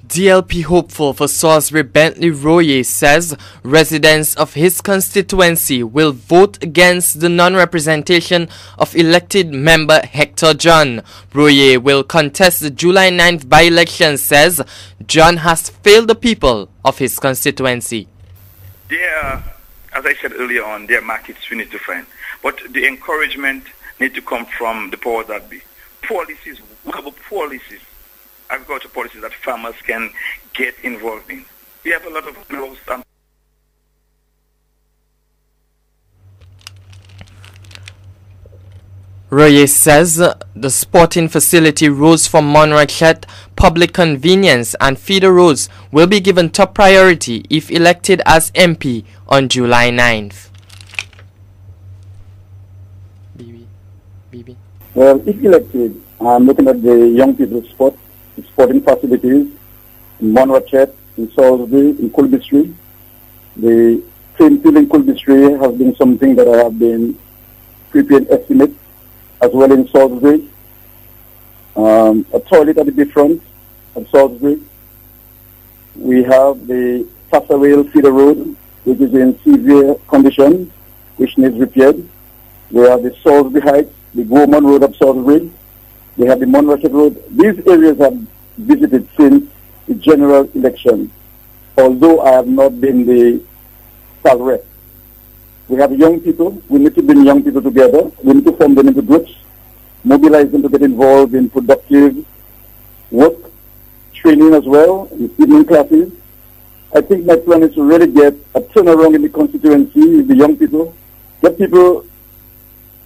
DLP hopeful for Salisbury Bentley Royer says residents of his constituency will vote against the non-representation of elected member Hector John. Royer will contest the July 9th by-election, says John has failed the people of his constituency. As I said earlier on, there are markets we need to find. But the encouragement need to come from the powers that be. Policies, workable policies, agricultural policies that farmers can get involved in. We have a lot of laws. Royer says the sporting facility roads from Monrachet, public convenience and feeder roads will be given top priority if elected as MP on July 9th. Well, if elected, I'm looking at the young people's sporting facilities in Monrachet, in Salisbury, in Kulbisri. The train field in Kulbisri has been something that I have been preparing estimates, as well in Salisbury. A toilet at the Bifront of Salisbury. We have the Fassawale feeder road, which is in severe condition, which needs repaired. We have the Salisbury Heights, the Gorman Road of Salisbury. We have the Monrachet Road. These areas have visited since the general election, although I have not been the star rep. We have young people. We need to bring young people together. We need to form them into groups, mobilize them to get involved in productive work, training as well, in evening classes. I think my plan is to really get a turnaround in the constituency, the young people, get people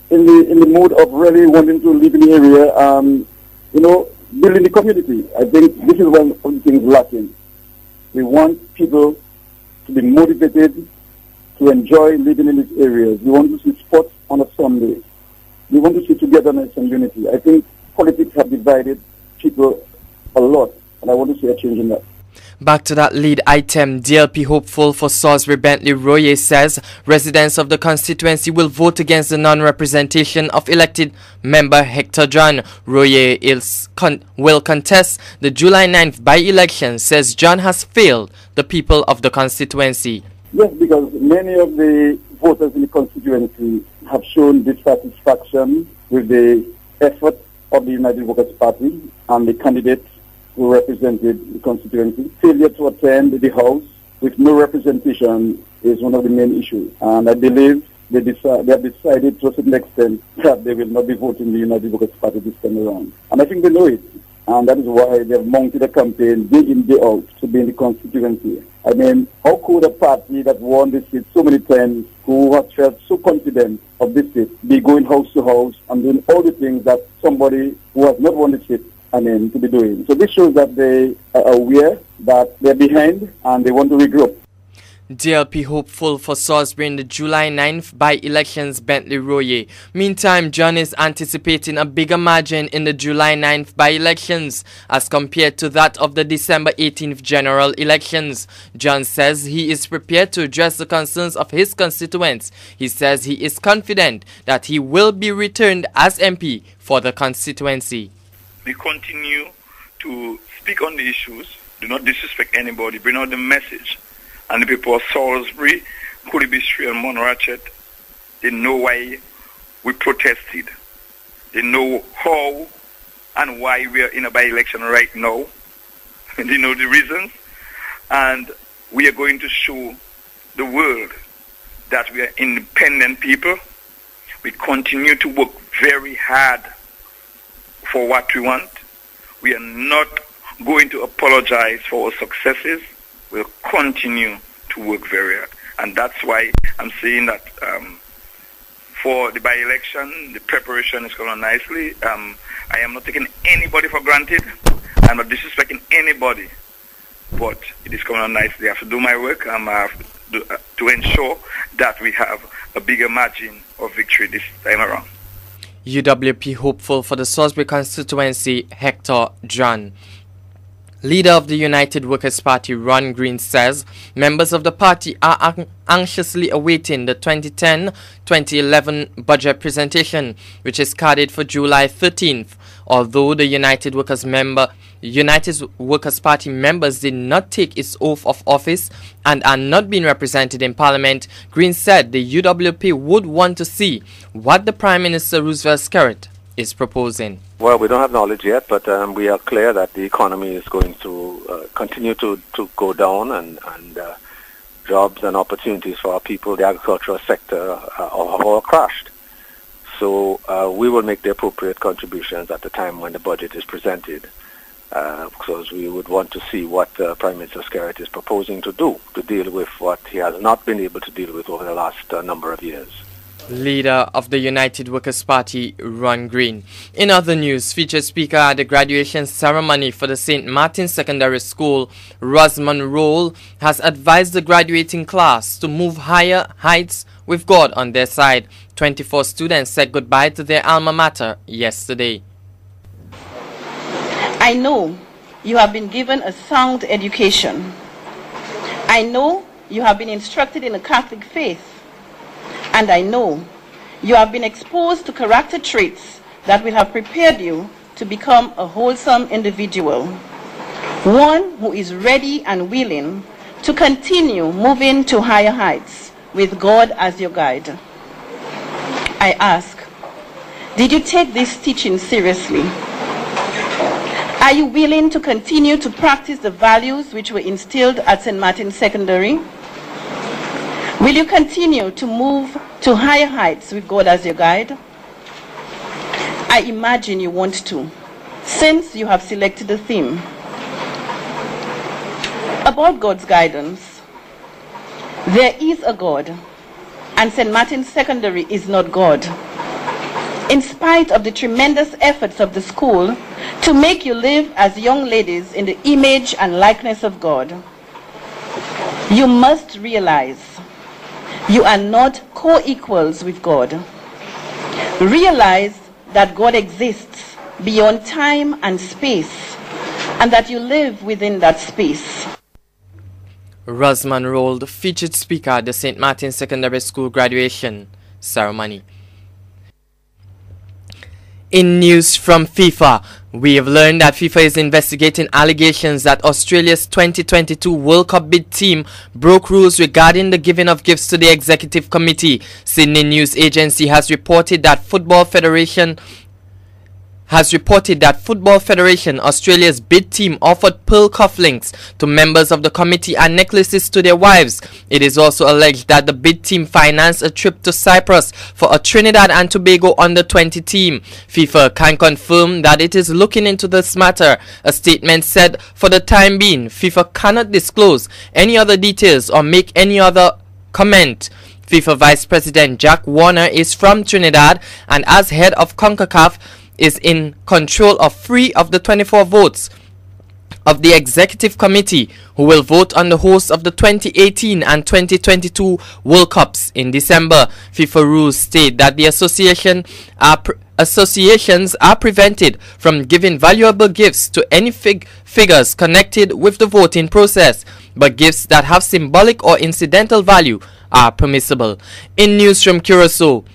in the mood of really wanting to live in the area and, building the community. I think this is one of the things lacking. We want people to be motivated to enjoy living in these areas. We want to see sports on a Sunday. We want to see togetherness and unity. I think politics have divided people a lot, and I want to see a change in that. Back to that lead item, DLP hopeful for Salisbury Bentley Royer says residents of the constituency will vote against the non-representation of elected member Hector John. Royer will contest the July 9th by-election, says John has failed the people of the constituency. Yes, because many of the voters in the constituency have shown dissatisfaction with the effort of the United Workers' Party and the candidates who represented the constituency. Failure to attend the House with no representation is one of the main issues. And I believe they have decided to a certain extent that they will not be voting the United Workers' Party this time around. And I think they know it. And that is why they have mounted a campaign day in, day out to be in the constituency. I mean, how could a party that won this seat so many times, who has felt so confident of this seat, be going house to house and doing all the things that somebody who has not won the seat to be doing? So this shows that they are aware that they're behind and they want to regroup. DLP hopeful for Salisbury in the July 9th by-elections, Bentley Royer. Meantime, John is anticipating a bigger margin in the July 9th by-elections as compared to that of the December 18th general elections. John says he is prepared to address the concerns of his constituents. He says he is confident that he will be returned as MP for the constituency. We continue to speak on the issues, do not disrespect anybody, bring out the message. And the people of Salisbury, Kulibisri and Monrachet, they know why we protested. They know how and why we are in a by-election right now. They know the reasons. And we are going to show the world that we are independent people. We continue to work very hard for what we want. We are not going to apologize for our successes. We'll continue to work very hard. And that's why I'm saying that for the by-election, the preparation is going on nicely. I am not taking anybody for granted. I'm not disrespecting anybody. But it is coming on nicely. I have to do my work. I have to ensure that we have a bigger margin of victory this time around. UWP hopeful for the Salisbury constituency, Hector John. Leader of the United Workers' Party, Ron Green, says members of the party are anxiously awaiting the 2010-2011 budget presentation, which is scheduled for July 13th. Although the United Workers member United Workers' Party members did not take its oath of office and are not being represented in Parliament, Green said the UWP would want to see what the Prime Minister Roosevelt Skerrit is proposing. Well, we don't have knowledge yet, but we are clear that the economy is going to continue to go down, and jobs and opportunities for our people, the agricultural sector, are all crashed. So we will make the appropriate contributions at the time when the budget is presented, because we would want to see what Prime Minister Skerrit is proposing to do to deal with what he has not been able to deal with over the last number of years. Leader of the United Workers' Party, Ron Green. In other news, featured speaker at the graduation ceremony for the St. Martin Secondary School, Rosamond Roll, has advised the graduating class to move higher heights with God on their side. 24 students said goodbye to their alma mater yesterday. I know you have been given a sound education. I know you have been instructed in the Catholic faith. And I know you have been exposed to character traits that will have prepared you to become a wholesome individual, one who is ready and willing to continue moving to higher heights with God as your guide. I ask, did you take this teaching seriously? Are you willing to continue to practice the values which were instilled at St. Martin Secondary? Will you continue to move to higher heights with God as your guide? I imagine you want to, since you have selected the theme. About God's guidance, there is a God, and St. Martin's Secondary is not God. In spite of the tremendous efforts of the school to make you live as young ladies in the image and likeness of God, you must realize you are not co-equals with God. Realize that God exists beyond time and space, and that you live within that space. Rosamond Roll, the featured speaker at the St. Martin Secondary School graduation ceremony. In news from FIFA, we have learned that FIFA is investigating allegations that Australia's 2022 World Cup bid team broke rules regarding the giving of gifts to the executive committee. Sydney News Agency has reported that Football Federation Australia's bid team offered pearl cufflinks to members of the committee and necklaces to their wives. It is also alleged that the bid team financed a trip to Cyprus for a Trinidad and Tobago under-20 team. FIFA can confirm that it is looking into this matter. A statement said, for the time being, FIFA cannot disclose any other details or make any other comment. FIFA Vice President Jack Warner is from Trinidad and as head of CONCACAF is in control of 3 of the 24 votes of the executive committee, who will vote on the host of the 2018 and 2022 World Cups in December. FIFA rules state that the associations are prevented from giving valuable gifts to any figures connected with the voting process, but gifts that have symbolic or incidental value are permissible. In news from Curacao,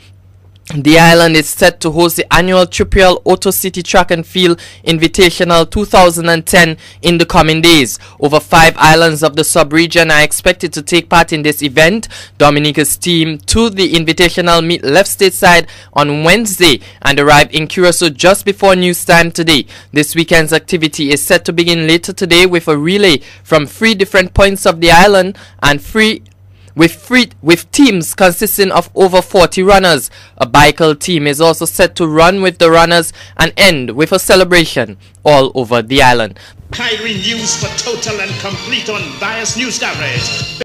the island is set to host the annual Triple Auto City Track and Field Invitational 2010 in the coming days. Over 5 islands of the sub-region are expected to take part in this event. Dominica's team to the Invitational meet left stateside on Wednesday and arrived in Curacao just before news time today. This weekend's activity is set to begin later today with a relay from 3 different points of the island and with teams consisting of over 40 runners. A bicycle team is also set to run with the runners and end with a celebration all over the island. Kairifm News for total and complete unbiased news coverage.